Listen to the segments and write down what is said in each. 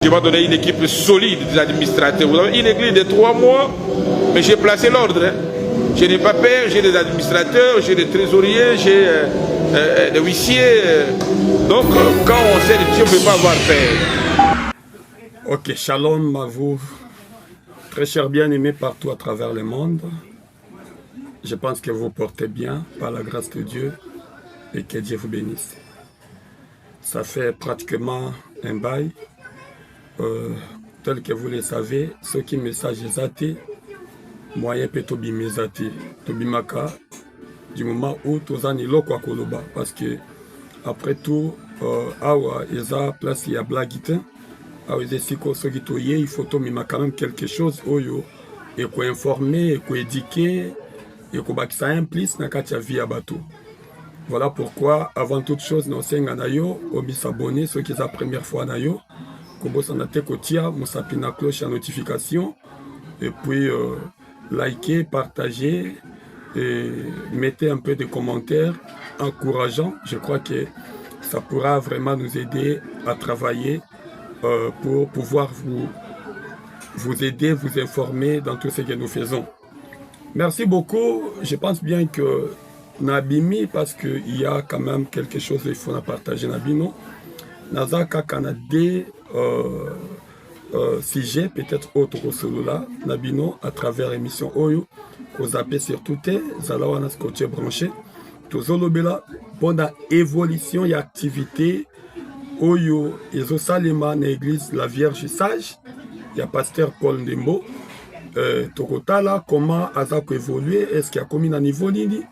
Je vais donner une équipe solide des administrateurs. Vous avez une église de 3 mois, mais j'ai placé l'ordre. Hein. Je n'ai pas peur, j'ai des administrateurs, j'ai des trésoriers, j'ai des huissiers. Donc, quand on sait de Dieu, on ne peut pas avoir peur. Ok, shalom à vous, très chers bien-aimés partout à travers le monde. Je pense que vous portez bien par la grâce de Dieu et que Dieu vous bénisse. Ça fait pratiquement un bail. Tel que vous le savez, ceux qui messagent zate, moyen peut tobi mezate, tobi maka, du moment où tous en ilo kwa koloba, parce que après tout, awa eza place ya blagite, awa eza siko soki toye, il faut tomima quand même quelque chose oyo, et ko informer, et ko éduquer, et ko bakisa un plus na kati ya vie ya bato. Voilà pourquoi, avant toute chose, nous sommes na yo, obi s'abonner, ceux qui sont la première fois na yo. Comme ça, on a cloche à notification et puis likez, partagez et mettez un peu de commentaires encourageants. Je crois que ça pourra vraiment nous aider à travailler pour pouvoir vous aider, vous informer dans tout ce que nous faisons. Merci beaucoup. Je pense bien que Nabimi, parce qu'il y a quand même quelque chose qu'il faut partager Nabino. Nazaka Canadé sujet peut-être autre que celui-là Nabino à travers l'émission Oyo aux appels sur tout zalawana scotché branché tozolobela bonne évolution et activité Oyo ezo salema na église la Vierge Sage il y a pasteur Paul Ndembo tokotala comment aza ko évoluer est-ce qu'il y a commis à niveau nini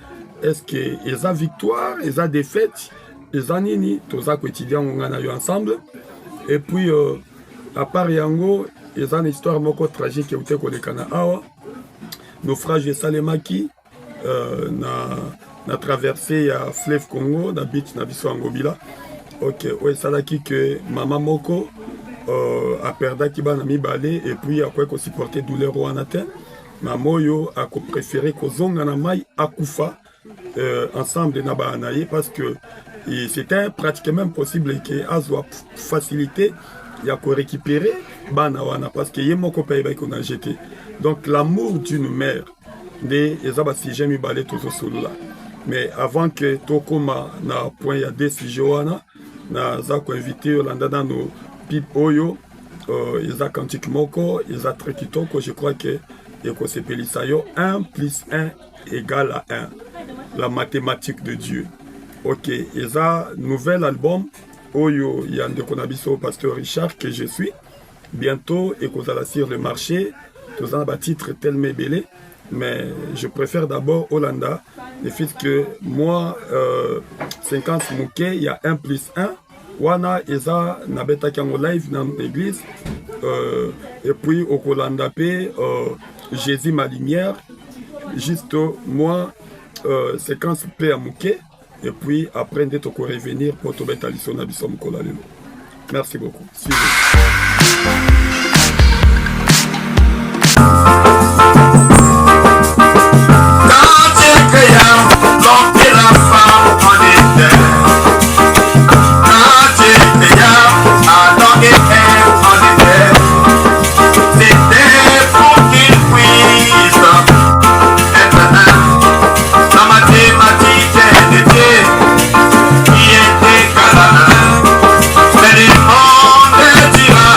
est-ce que ils a victoire ils a défaite ils a nini toza quotidien on a eu ensemble. Et puis, à part Yango, il y a une histoire moko tragique qui a été awa. Naufrage de Salemaki, na traversé ya fleuve Congo, na beach na biso Angobila. Ok, ouais, ça là qui que maman moko a perdu qui bana mibale et puis a quoi qu'on supporter douleur au anaten. Maman yo a préféré ko zonga na mai akufa ensemble na ba anaye parce que c'était pratiquement impossible que Azwa facilité il y a qu'on récupérer banawana parce que yemoko paye qu'on a jeté. Donc l'amour d'une mère des ezaba si j'aime balé tout solo là. Mais avant que tokoma na point il y a des Joana na za ko invité Yolanda dans nos pip oyo eza kantik moko eza trekitoko je crois que eko sepelisayo 1 plus 1 égale à 1 la mathématique de Dieu. Ok, il y a un nouvel album Oyo Yande Konabiso Pasteur Richard que je suis. Bientôt, et qu'on va sur le marché. Tous en bas titre tellement belé. Mais je préfère d'abord Hollanda. Le fait que moi, 50 mouké, il y a 1 plus 1. Wana, Eza, Nabeta Kango Live dans l'église. Et puis, au Hollanda P, Jésus ma lumière. Juste moi, 50 P à mouké. Et puis après, on va revenir pour tout mettre à l'issue de l'Abyssum Kolalelo. Merci beaucoup. Let it on, let it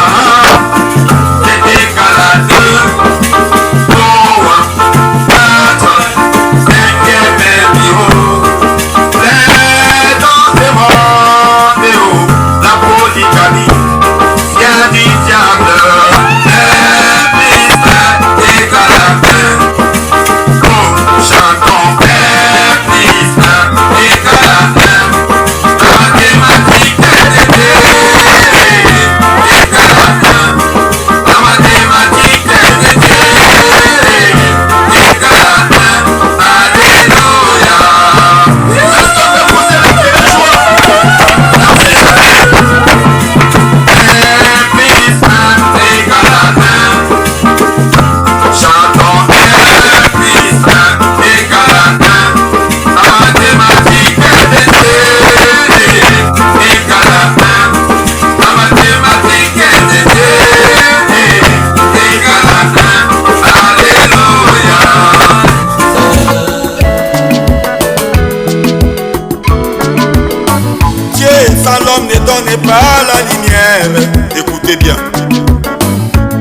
Écoutez bien.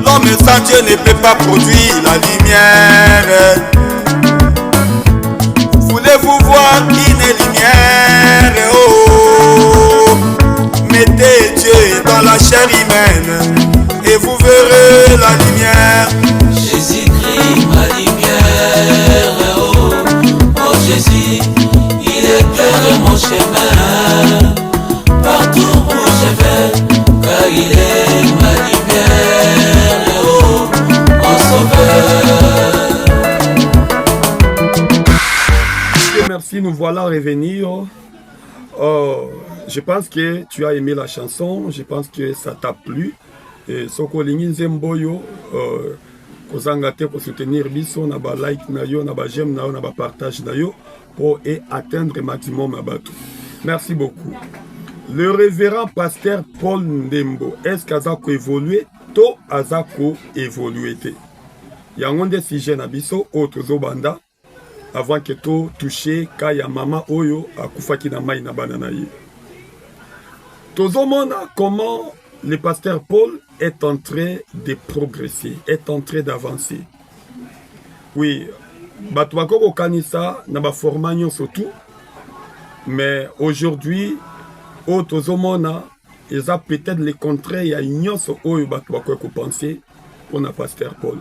L'homme sans Dieu ne peut pas produire la lumière. Voulez-vous voir une lumière? Oh, mettez Dieu dans la chair humaine et vous verrez la lumière. Jésus-Christ, ma lumière. Oh, oh Jésus, il éclaire mon chemin. Partout où je vais, car il est ma lumière. Oh, mon sauveur. Merci, nous voilà revenir. Je pense que tu as aimé la chanson, je pense que ça t'a plu. Et soko lingi nzemboyo kozanga te ko soutenir biso na ba like na yo na ba j'aime na yo na ba partage na yo pour atteindre maximum à bateau. Merci beaucoup. Le révérend pasteur Paul Ndembo, est-ce qu'azako évolué to azako évolué te? Yango nde sujet na biso o tozobanda avant que to touché kaya mama oyo akufaki na mai na banana ye. Tozomona comment le pasteur Paul est en train de progresser, est en train d'avancer. Oui, bato bakoko kanisa na ba formation surtout, mais aujourd'hui au tozomona ils ont peut-être le contraire ya nyonso oyo bato bakoko penser pour na pasteur Paul.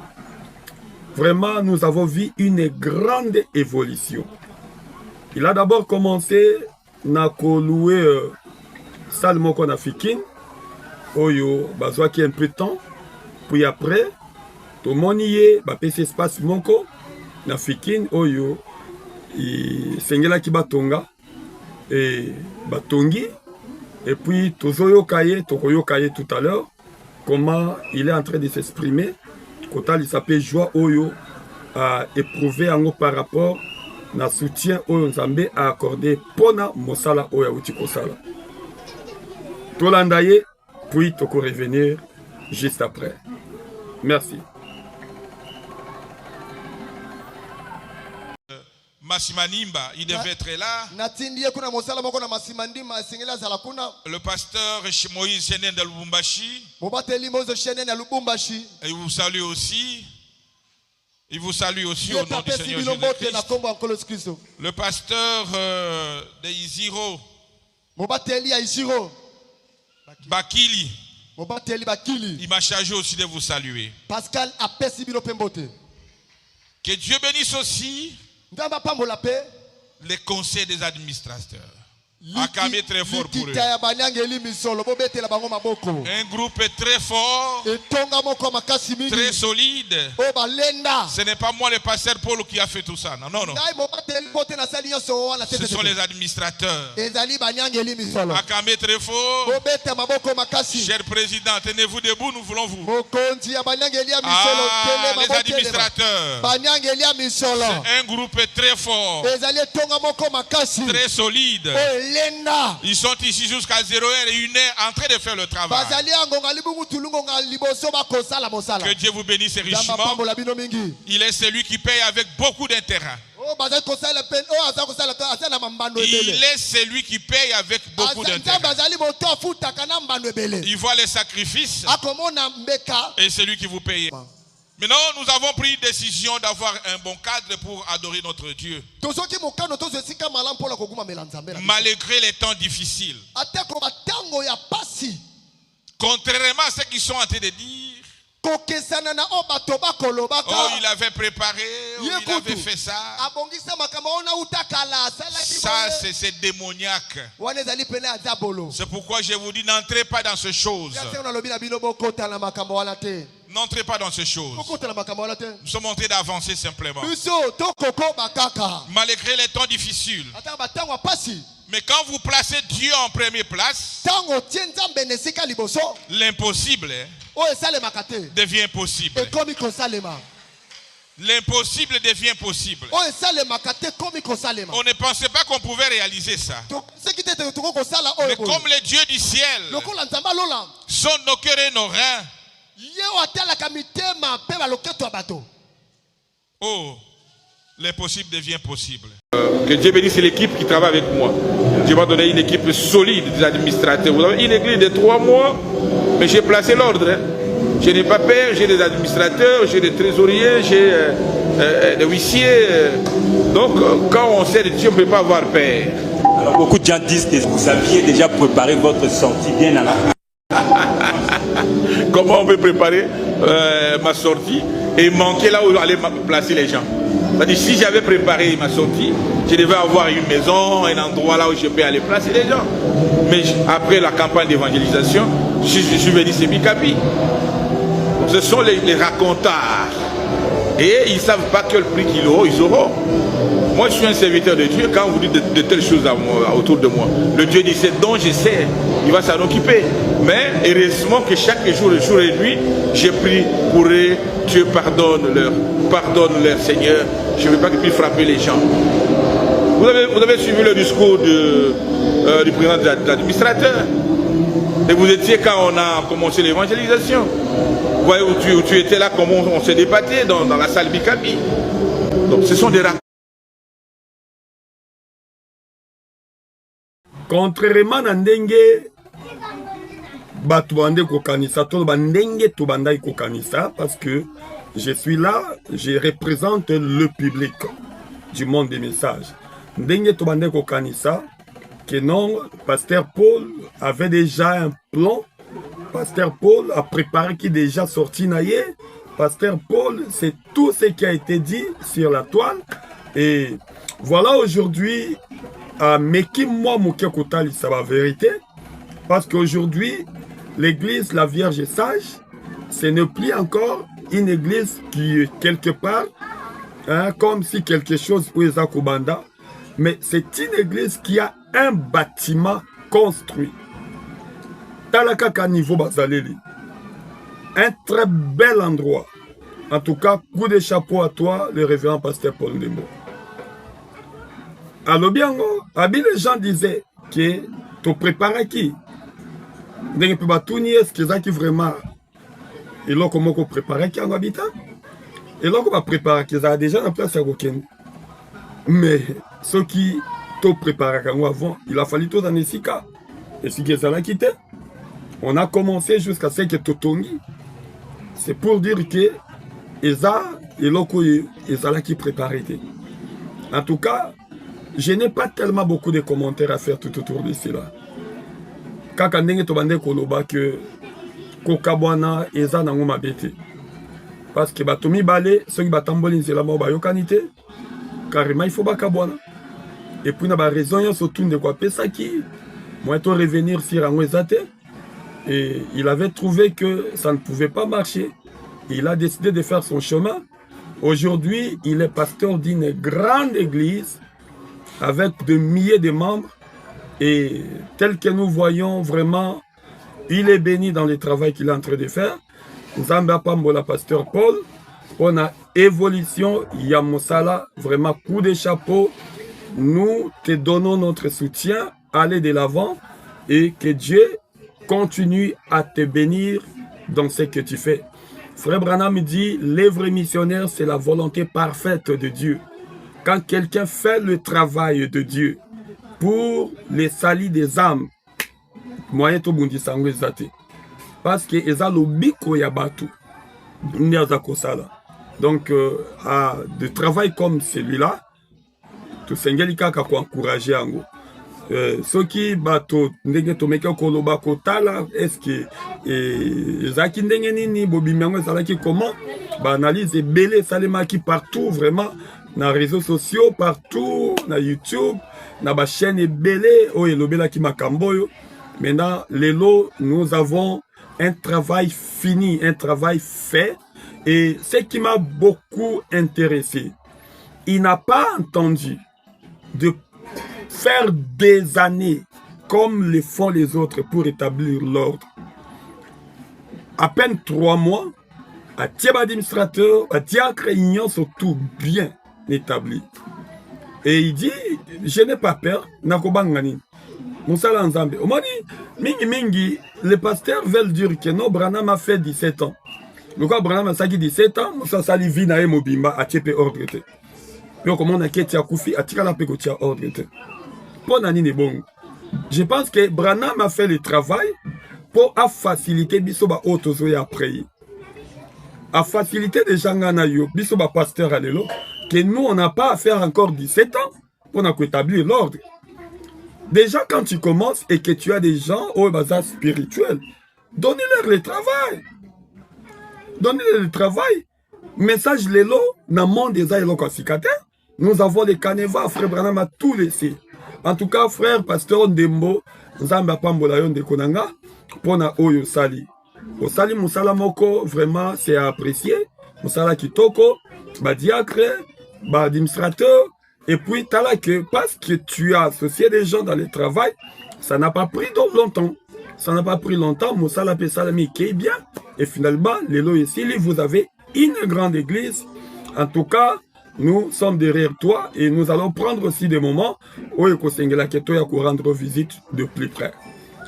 Vraiment, nous avons vu une grande évolution. Il a d'abord commencé na louer salle moko na Fikine. Oyo, bazwa qui un peu de temps. Puis après, tout le monde y est, PC espace moko na Fikine. Oyo, sengela ki batonga et batongi. Et puis, tozoyo kaye, tokoyo kaye tout à l'heure. Comment il est en train de s'exprimer. Kota il s'appelle joie oyo a éprouvé en par rapport na soutien oyo Nzambe a accordé pona mosala oyo uti kosala. Tolandaye puis toko revenir juste après. Merci. Masimanimba, il devait être là. Le pasteur Moïse Chenen de Lubumbashi. Et il vous salue aussi. Il vous salue aussi au nom du Seigneur Jésus-Christ. Le pasteur de Iziro. Bakili. Il m'a chargé aussi de vous saluer. Que Dieu bénisse aussi les conseils des administrateurs. Acclamez très fort pour eux. Un groupe très fort, très solide. Ce n'est pas moi le pasteur Paul qui a fait tout ça. Non, non, non. Ce sont les administrateurs. Acclamez très fort. Cher président, tenez-vous debout, nous voulons vous. Ah, les administrateurs. C'est un groupe très fort, très solide. Ils sont ici jusqu'à 0h et 1h en train de faire le travail. Que Dieu vous bénisse richement. Il est celui qui paye avec beaucoup d'intérêt. Il est celui qui paye avec beaucoup d'intérêt. Il voit les sacrifices et celui qui vous paye. Maintenant, nous avons pris une décision d'avoir un bon cadre pour adorer notre Dieu. Malgré les temps difficiles. Contrairement à ce qu'ils sont en train de dire. Oh, il avait préparé, oh, il avait fait ça. Ça, c'est démoniaque. C'est pourquoi je vous dis, n'entrez pas dans ces choses. N'entrez pas dans ces choses. Nous sommes en train d'avancer simplement. Malgré les temps difficiles. Mais quand vous placez Dieu en première place, l'impossible devient possible. L'impossible devient possible. On ne pensait pas qu'on pouvait réaliser ça. Mais comme le Dieu du ciel sont nos cœurs et nos reins. Oh, l'impossible devient possible. Que Dieu bénisse l'équipe qui travaille avec moi. Dieu m'a donné une équipe solide des administrateurs. Vous avez une église de 3 mois, mais j'ai placé l'ordre. Hein. Je n'ai pas peur, j'ai des administrateurs, j'ai des trésoriers, j'ai des huissiers. Donc, quand on sait de Dieu, on ne peut pas avoir peur. Alors, beaucoup de gens disent que vous aviez déjà préparé votre sortie bien à la Comment on peut préparer ma sortie et manquer là où aller placer les gens? C'est-à-dire, si j'avais préparé ma sortie, je devais avoir une maison, un endroit là où je peux aller placer les gens. Mais après la campagne d'évangélisation, je suis venu chez Mikapi. Ce sont les racontards. Et ils ne savent pas quel prix qu'ils auront, Moi, je suis un serviteur de Dieu. Quand vous dites de telles choses autour de moi, le Dieu dit, c'est dont je sais, il va s'en occuper. Mais heureusement que chaque jour et nuit, j'ai prié pour eux. Dieu pardonne leur Seigneur. Je ne veux pas qu'ils puissent frapper les gens. Vous avez suivi le discours du président de l'administrateur. Et vous étiez quand on a commencé l'évangélisation. Vous voyez où tu étais là, comment on s'est débatté dans la salle Mikapi. Donc ce sont des racontes. Contrairement à ndenge batu bande kokanisa to bandenge to bandai kokanisa, parce que je suis là, je représente le public du monde des messages. Ndenge to bande kokanisa que non, Pasteur Paul avait déjà un plan. Pasteur Paul a préparé qui déjà sorti naïe. Pasteur Paul, c'est tout ce qui a été dit sur la toile. Et voilà aujourd'hui, à Meki moi Mouké Koutali, c'est la vérité. Parce qu'aujourd'hui, l'église, la Vierge Sage, ce n'est plus encore une église qui est quelque part, hein, comme si quelque chose pour les Akubanda. Mais c'est une église qui a un bâtiment construit. Talakaka niveau Bazaleli. Un très bel endroit. En tout cas, coup de chapeau à toi, le révérend pasteur Paul Ndembo. Alors bien, les gens disaient que tu prépares qui? Donc, tu vas tout nier, ce qui vraiment. Et là, comment on prépare qui en habitant? Et là, on va préparer qui a déjà en place à Roken. Mais ceux qui t'ont préparé avant, il a fallu tout dans les 6 cas. Et si qu'ils ont quitté, on a commencé jusqu'à ce que Totongi. C'est pour dire que Eza et Loko Ezala qui préparait. En tout cas, je n'ai pas tellement beaucoup de commentaires à faire tout autour de cela. Quand on est tombé koloba que Kokabwana Eza nango mabete. Parce que Batomi Balé, ceux qui batamboli c'est la mort bayokanité. Carrément il faut bakabwana. Et puis on a ba raison ya surtout de quoi ça qui moi to revenir sur Angwezate. Et il avait trouvé que ça ne pouvait pas marcher. Il a décidé de faire son chemin. Aujourd'hui, il est pasteur d'une grande église avec de milliers de membres. Et tel que nous voyons vraiment, il est béni dans le travail qu'il est en train de faire. Zamba Pambola, pasteur Paul, on a évolution, Yamosala, vraiment coup de chapeau. Nous te donnons notre soutien, allez de l'avant et que Dieu continue à te bénir dans ce que tu fais. Frère Branham dit, l'œuvre missionnaire, c'est la volonté parfaite de Dieu. Quand quelqu'un fait le travail de Dieu pour les salis des âmes, moyen to bundi sangwe zate. Parce que eza lobiko ya batu. Donc, de travail comme celui-là, tout s'engelika ka encourager ango. Ceux qui bateau ndenge tomeka koloba kotala est-ce que zaki ndenge nini bobimango salaki comment ba analyse belé salema qui partout vraiment na réseaux sociaux partout na YouTube na ba chaîne belé o elobela ki makamboyo. Maintenant lelo nous avons un travail fini, un travail fait et ce qui m'a beaucoup intéressé, il n'a pas entendu de faire des années comme le font les autres pour établir l'ordre. À peine 3 mois, à Thieba administrateur, à Diacre réunion sont tout bien établi. Et il dit, je n'ai pas peur, Nakobangani. Moussala Nzambe. On m'a dit, mingi, les pasteurs veulent dire que non, Branham a fait 17 ans. Donc, Branham a fait 17 ans, Moussa Sali Vinae Mobimba a Thiepé ordre. Puis comment on a quitté à Koufi, à tirer la pégotia ordre. Pour Nani n'est bon. Je pense que Branham a fait le travail pour faciliter Bisoba Otozoé après. À faciliter des gens Bisoba pasteur à l'élo, que nous on n'a pas à faire encore 17 ans pour établir l'ordre. Déjà quand tu commences et que tu as des gens au bazar spirituel, donnez-leur le travail. Donnez-leur le travail. Message l'élo, dans le monde des aïlos kasikate, nous avons les canevas, frère Branham a tout laissé. En tout cas, frère pasteur Ndembo, Nzamba Pambolayon de Konanga, pona Oyo Sali. Au Sali Moussala Moko, vraiment, c'est à apprécier. Moussala Kitoko, diacre, administrateur. Et puis, t'as que parce que tu as associé des gens dans le travail, ça n'a pas pris longtemps. Ça n'a pas pris longtemps. Moussala Pessalami qui est bien. Et finalement, Lélo et Sili, vous avez une grande église. En tout cas, nous sommes derrière toi et nous allons prendre aussi des moments où il faut rendre visite de plus près.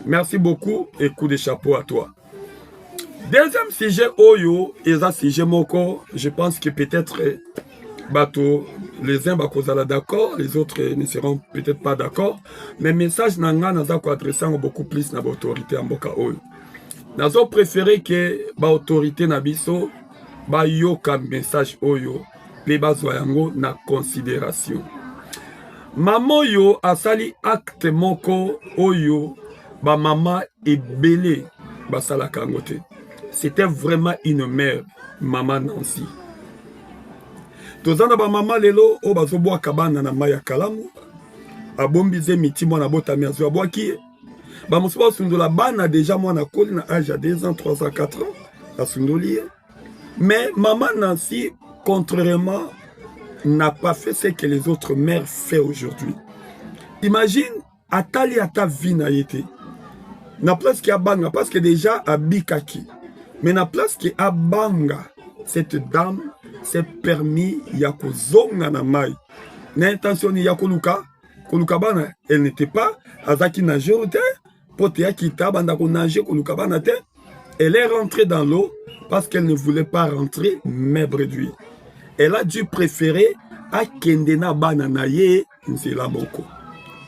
Merci beaucoup et coup de chapeau à toi. Deuxième sujet, Oyo, et un sujet Moko, je pense que peut-être bateau, les uns vont d'accord, les autres ne seront peut-être pas d'accord, mais message nanga n'a pas adressé beaucoup plus à l'autorité en Boka Oyo. Nous avons préféré que l'autorité Nabiso yo comme message Oyo. Les bazoyango na considération. Maman yo asali acte moko oyo ba maman ebele basala kangote. C'était vraiment une mère, maman Nancy. Tozana ba maman lelo o bazoboa kabana na maya kalamu. Abombize miti mwana bota miazo abwaki. Ba musuba sundola bana déjà mwana koli na âge à 2 ans, 3 ans, 4 ans. La sundoli. Mais maman Nancy contrairement, n'a pas fait ce que les autres mères font aujourd'hui. Imagine, Atali Ata vie n'a été. Na place qui a banga, parce que déjà à Bikaki. Mais na place qui a banga, cette dame s'est permis yako zonga na mai. L'intention ni yako luka, koluka bana, elle n'était pas azaki nageur te, pote yaki ta banda ko nager koluka bana te. Elle est rentrée dans l'eau parce qu'elle ne voulait pas rentrer, mais réduit. Elle a dû préférer à Kendena Bananaye Nzela Moko.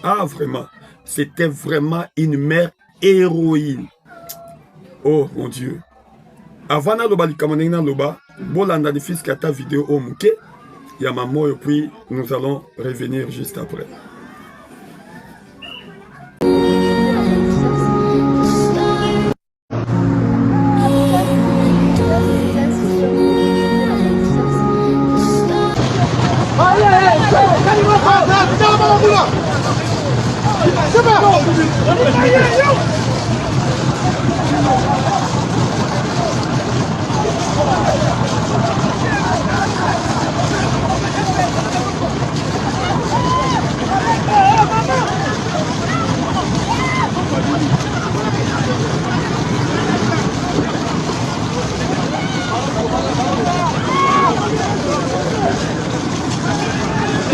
Ah, vraiment, c'était vraiment une mère héroïne. Oh, mon Dieu. Avant de loba likamonena loba, bolanda de fils kata vidéo au mouke, il y a maman et puis nous allons revenir juste après.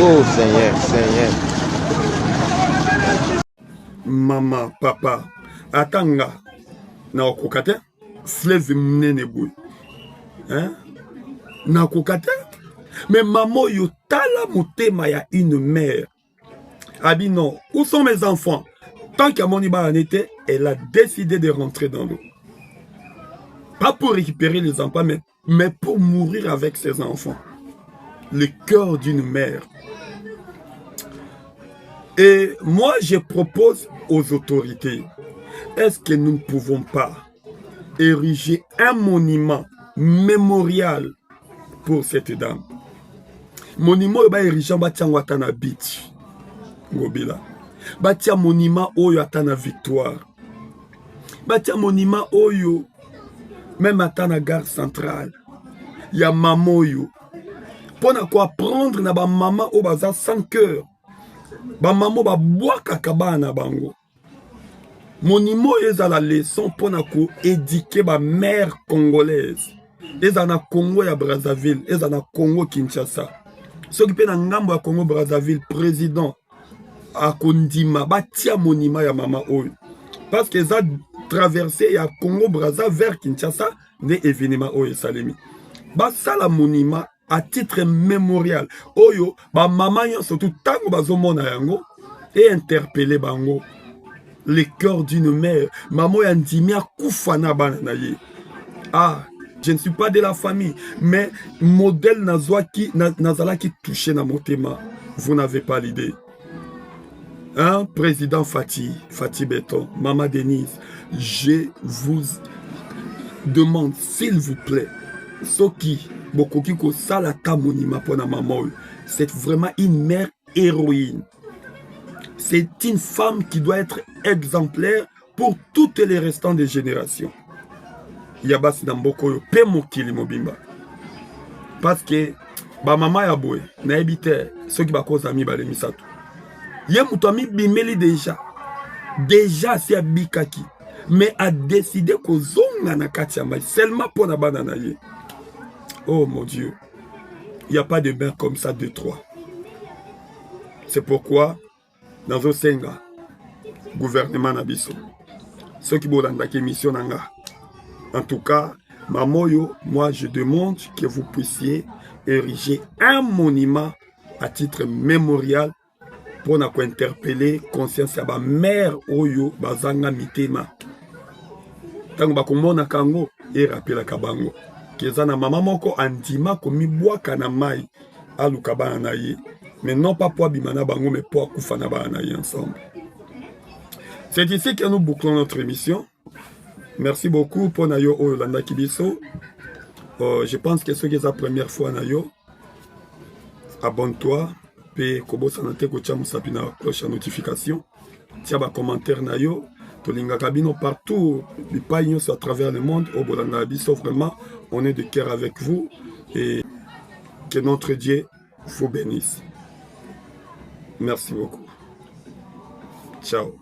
Oh Seigneur, Seigneur. Maman, papa, atanga na okokate fleuve mnene boy. Hein? Na okokate. Mais maman yo tala motema ya une mère. Abi non, où sont mes enfants? Tant qu'à mon en était, elle a décidé de rentrer dans l'eau. Pas pour récupérer les enfants, mais pour mourir avec ses enfants. Le cœur d'une mère. Et moi, je propose aux autorités, est-ce que nous ne pouvons pas ériger un monument mémorial pour cette dame? Monument est érigé en Watana Beach. Ngobila. Batia monument oyo atana victoire. Batia monument oyo même atana gare centrale. Ya maman oyo. Pour quoi prendre na ba maman au bazar sans cœur. Ba maman ba bois kakabana bango. Monument est à la leçon pour éduquer ma mère congolaise. Et à na Congo ya Brazzaville, et à na Congo Kinshasa. Ce qui peut na ngambo ya Congo Brazzaville président à Kondima batia monument ya maman oyo. Parce que ça traversé ya Congo Brazza vers Kinshasa des événements oyo salemi. Ba sala monument à titre mémorial. Oyo, ba maman surtout tango bazomona yango et interpeller bango. Le cœur d'une mère. Maman yandimi akufana bana ye. Ah, je ne suis pas de la famille, mais modèle nazala qui touché na motema. Vous n'avez pas l'idée. Hein, président Fatih Beton, Maman Denise, je vous demande, s'il vous plaît, ce qui, c'est vraiment une mère héroïne. C'est une femme qui doit être exemplaire pour toutes les restantes des générations. Yabasi Namboko yo pe mokili mobimba. Parce que ba mama ya boy na ebite ceux qui ba koza mi ba le misato. Ye muto mi bimeli déjà si abikaki mais a décidé ko zonga na kati ya mai seulement pour na banana ye. Oh mon Dieu. Il n'y a pas de mère comme ça de trois. C'est pourquoi dans un senga gouvernement na biso ceux qui bolanda ki mission nanga. En tout cas, Mamoyo, moi je demande que vous puissiez ériger un monument à titre mémorial pour nous interpeller conscience à ma mère Oyo Bazanga Mitema. Tant que vous kango et rappel kabango. Kezana maman moko andima komi boaka na mai alukabana na ye. Mais non pas pour bimana bango mais pour kufana bana ye ensemble. C'est ici que nous bouclons notre émission. Merci beaucoup pour Nayo Oyolanda Kibiso. Je pense que c'est la première fois Nayo. Abonne-toi. Puis Kobo Sanate Kocha Musapina cloche à notification. Tiens bas commentaire Nayo. Tolinga Kabino partout. Les païens à travers le monde. Au Bolanda Abisso vraiment. On est de cœur avec vous. Et que notre Dieu vous bénisse. Merci beaucoup. Ciao.